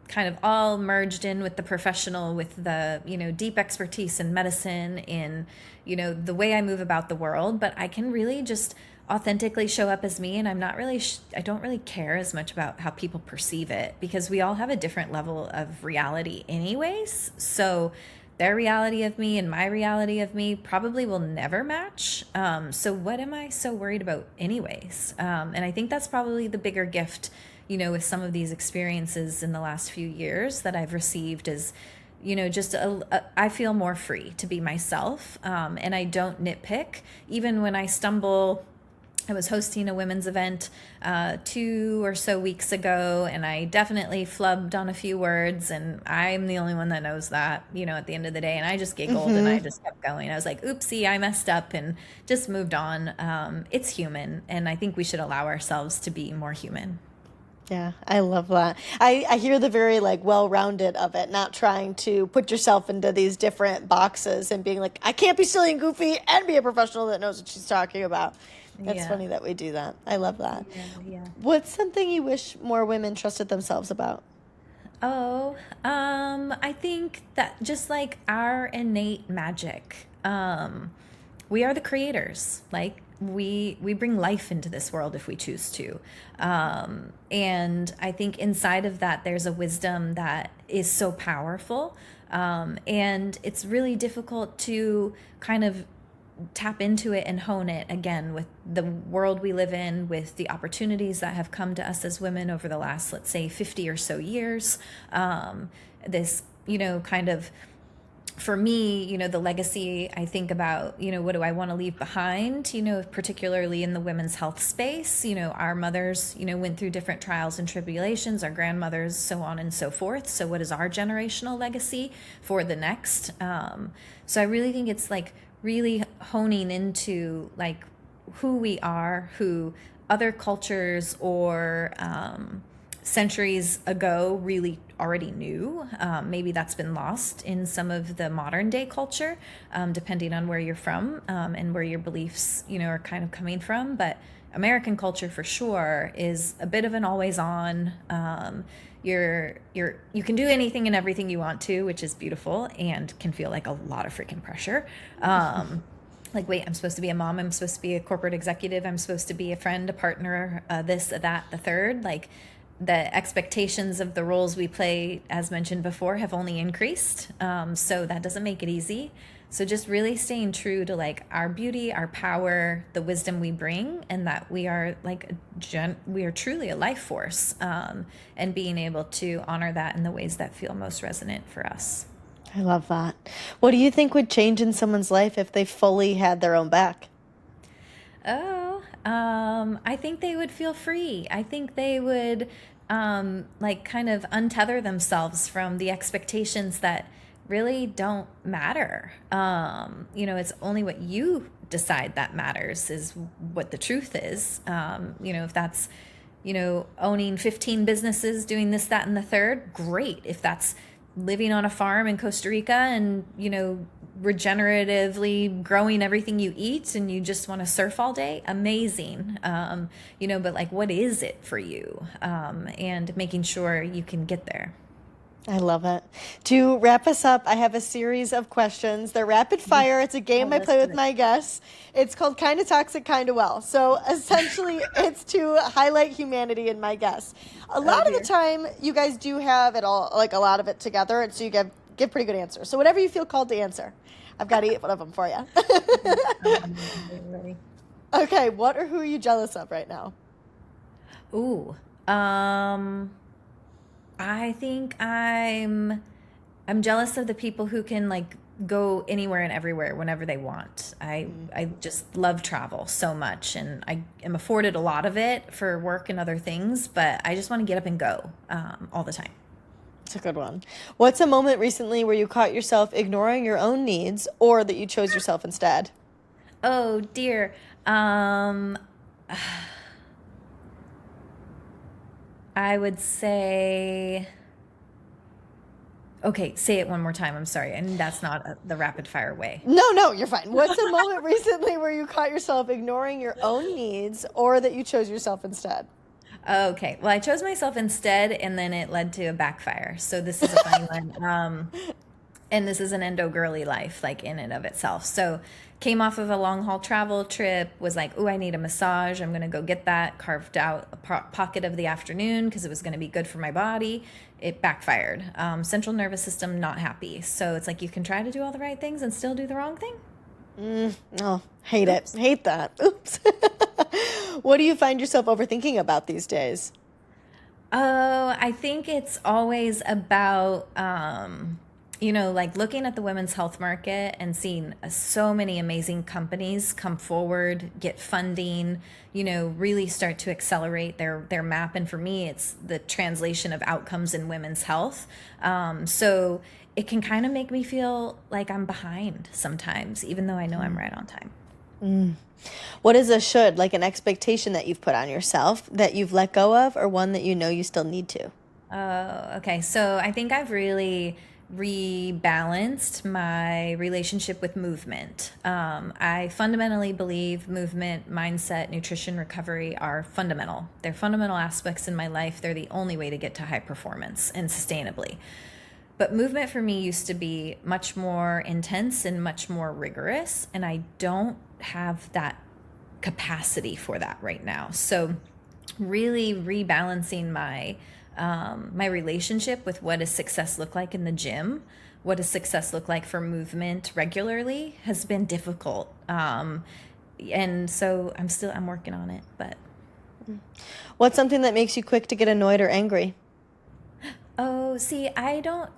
[SPEAKER 2] kind of all merged in with the professional, with the, deep expertise in medicine, in, the way I move about the world. But I can really just authentically show up as me. And I'm not really, I don't really care as much about how people perceive it, because we all have a different level of reality anyways. So their reality of me and my reality of me probably will never match. So what am I so worried about anyways? And I think that's probably the bigger gift, with some of these experiences in the last few years that I've received is, just I feel more free to be myself. And I don't nitpick. Even when I stumble, I was hosting a women's event 2 or so weeks ago, and I definitely flubbed on a few words, and I'm the only one that knows that, at the end of the day. And I just giggled and I just kept going. I was like, oopsie, I messed up, and just moved on. It's human, and I think we should allow ourselves to be more human.
[SPEAKER 1] Yeah, I love that. I hear the very like well-rounded of it, not trying to put yourself into these different boxes and being like, I can't be silly and goofy and be a professional that knows what she's talking about. That's
[SPEAKER 2] Yeah.
[SPEAKER 1] funny that we do that. I love that.
[SPEAKER 2] Yeah, yeah.
[SPEAKER 1] What's something you wish more women trusted themselves about?
[SPEAKER 2] Oh, I think that just like our innate magic, we are the creators. Like we bring life into this world if we choose to. And I think inside of that, there's a wisdom that is so powerful. And it's really difficult to kind of tap into it and hone it again with the world we live in, with the opportunities that have come to us as women over the last, let's say, 50 or so years. This, kind of, for me, the legacy I think about, what do I want to leave behind, particularly in the women's health space. Our mothers, went through different trials and tribulations, our grandmothers, so on and so forth. So what is our generational legacy for the next? So I really think it's like really honing into like who we are, who other cultures or centuries ago really already knew. Maybe that's been lost in some of the modern day culture, depending on where you're from and where your beliefs, are kind of coming from. But American culture for sure is a bit of an always on. You can do anything and everything you want to, which is beautiful and can feel like a lot of freaking pressure. Like, wait, I'm supposed to be a mom, I'm supposed to be a corporate executive, I'm supposed to be a friend, a partner, this, that, the third. Like, the expectations of the roles we play, as mentioned before, have only increased. So that doesn't make it easy. So just really staying true to like our beauty, our power, the wisdom we bring, and that we are like we are truly a life force, and being able to honor that in the ways that feel most resonant for us.
[SPEAKER 1] I love that. What do you think would change in someone's life if they fully had their own back?
[SPEAKER 2] I think they would feel free. I think they would like kind of untether themselves from the expectations that really don't matter. It's only what you decide that matters is what the truth is. If that's, owning 15 businesses, doing this, that, and the third, great. If that's living on a farm in Costa Rica and, regeneratively growing everything you eat and you just want to surf all day, amazing. But like, what is it for you? And making sure you can get there.
[SPEAKER 1] I love it. To wrap us up, I have a series of questions. They're rapid fire. It's a game I play with my guests. It's called Kinda Toxic, Kinda Well. So essentially, it's to highlight humanity in my guests. A lot of the time, you guys do have it all, like a lot of it together, and so you give pretty good answers. So whatever you feel called to answer. I've got 8 of them for you. Okay, what or who are you jealous of right now?
[SPEAKER 2] Ooh, I think I'm jealous of the people who can like go anywhere and everywhere whenever they want. I just love travel so much, and I am afforded a lot of it for work and other things, but I just want to get up and go all the time.
[SPEAKER 1] It's a good one. What's a moment recently where you caught yourself ignoring your own needs or that you chose yourself instead?
[SPEAKER 2] Oh dear. I would say, okay, say it one more time. I'm sorry. And that's not the rapid fire way.
[SPEAKER 1] No, you're fine. What's a moment recently where you caught yourself ignoring your own needs or that you chose yourself instead?
[SPEAKER 2] Okay. Well, I chose myself instead, and then it led to a backfire. So this is a funny one. And this is an endo girly life, like in and of itself. So came off of a long haul travel trip, was like, oh, I need a massage. I'm going to go get that. Carved out a pocket of the afternoon because it was going to be good for my body. It backfired. Central nervous system, not happy. So it's like you can try to do all the right things and still do the wrong thing.
[SPEAKER 1] Oh, hate it. Hate that. Oops. What do you find yourself overthinking about these days?
[SPEAKER 2] Oh, I think it's always about, like looking at the women's health market and seeing so many amazing companies come forward, get funding, really start to accelerate their map. And for me, it's the translation of outcomes in women's health. So it can kind of make me feel like I'm behind sometimes, even though I know I'm right on time.
[SPEAKER 1] What is a should, like an expectation that you've put on yourself that you've let go of, or one that you know you still need to?
[SPEAKER 2] Oh, okay. So I think I've really rebalanced my relationship with movement. I fundamentally believe movement, mindset, nutrition, recovery are fundamental. They're fundamental aspects in my life. They're the only way to get to high performance and sustainably. But movement for me used to be much more intense and much more rigorous, and I don't have that capacity for that right now. So really rebalancing my relationship with what does success look like in the gym, what does success look like for movement regularly has been difficult. And so I'm working on it, but.
[SPEAKER 1] What's something that makes you quick to get annoyed or angry?
[SPEAKER 2] Oh, see, I don't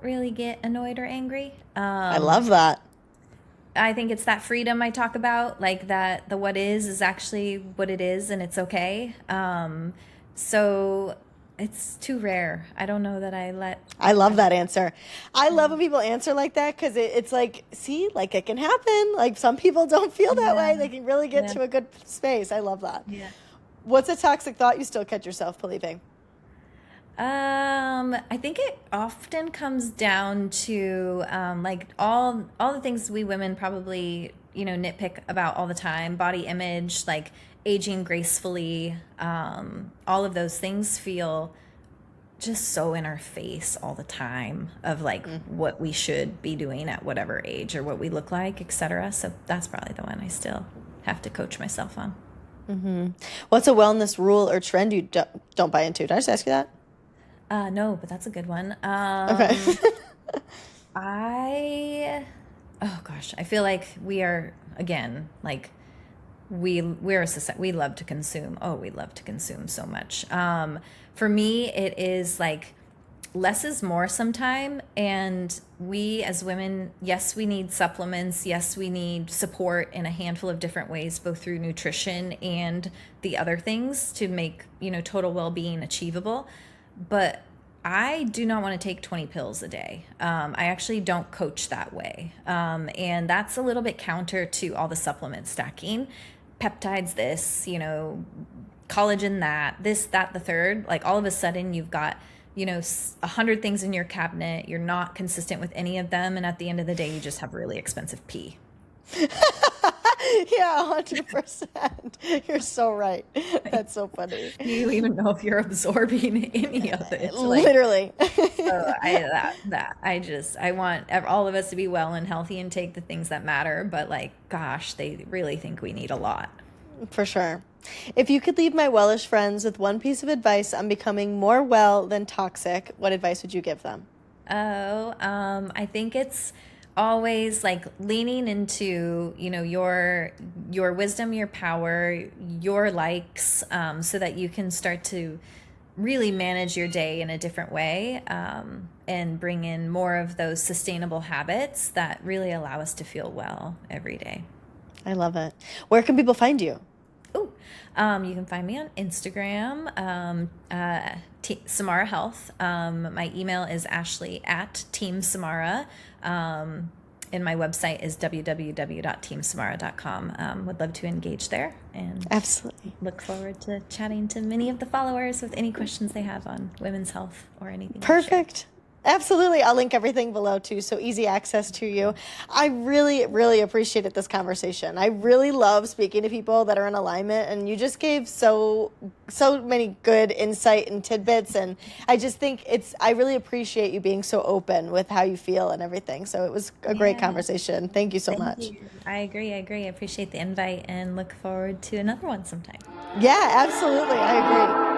[SPEAKER 2] really get annoyed or angry.
[SPEAKER 1] I love that.
[SPEAKER 2] I think it's that freedom I talk about, like that the what is actually what it is and it's okay. So it's too rare. I don't know that
[SPEAKER 1] I love that answer. I love when people answer like that because it's like, see, like it can happen. Like some people don't feel that way. They can really get to a good space. I love that.
[SPEAKER 2] Yeah.
[SPEAKER 1] What's a toxic thought you still catch yourself believing?
[SPEAKER 2] I think it often comes down to like all the things we women probably nitpick about all the time: body image, like aging gracefully, all of those things feel just so in our face all the time of like what we should be doing at whatever age or what we look like, etc. So that's probably the one I still have to coach myself on.
[SPEAKER 1] What's a wellness rule or trend you don't buy into? Did I just ask you that?
[SPEAKER 2] No, but that's a good one.
[SPEAKER 1] Okay.
[SPEAKER 2] Oh gosh, I feel like we are, again, like we're a society, we love to consume. Oh, we love to consume so much. For me, it is like less is more sometime. And we as women, yes, we need supplements. Yes, we need support in a handful of different ways, both through nutrition and the other things to make, total well-being achievable. But I do not want to take 20 pills a day. I actually don't coach that way. And that's a little bit counter to all the supplement stacking. Peptides this, collagen that, this, that, the third. Like all of a sudden you've got, 100 things in your cabinet. You're not consistent with any of them. And at the end of the day, you just have really expensive pee.
[SPEAKER 1] Yeah, 100%. You're so right. That's so funny.
[SPEAKER 2] Do you even know if you're absorbing any of it?
[SPEAKER 1] Literally.
[SPEAKER 2] So I want all of us to be well and healthy and take the things that matter. But like, gosh, they really think we need a lot.
[SPEAKER 1] For sure. If you could leave my Wellish friends with one piece of advice on becoming more well than toxic, what advice would you give them?
[SPEAKER 2] I think it's always like leaning into, your wisdom, your power, your likes, so that you can start to really manage your day in a different way, and bring in more of those sustainable habits that really allow us to feel well every day.
[SPEAKER 1] I love it. Where can people find you?
[SPEAKER 2] You can find me on Instagram, Samara Health. My email is ashley@teamsamara. And my website is www.teamsamara.com. Would love to engage there, and
[SPEAKER 1] absolutely
[SPEAKER 2] look forward to chatting to many of the followers with any questions they have on women's health or anything.
[SPEAKER 1] Perfect. Absolutely. I'll link everything below too, so easy access to you. I really, really appreciated this conversation. I really love speaking to people that are in alignment, and you just gave so many good insight and tidbits, and I just think I really appreciate you being so open with how you feel and everything. So it was a great conversation. Thank you so much.
[SPEAKER 2] You. I agree. I appreciate the invite and look forward to another one sometime.
[SPEAKER 1] Yeah, absolutely. I agree.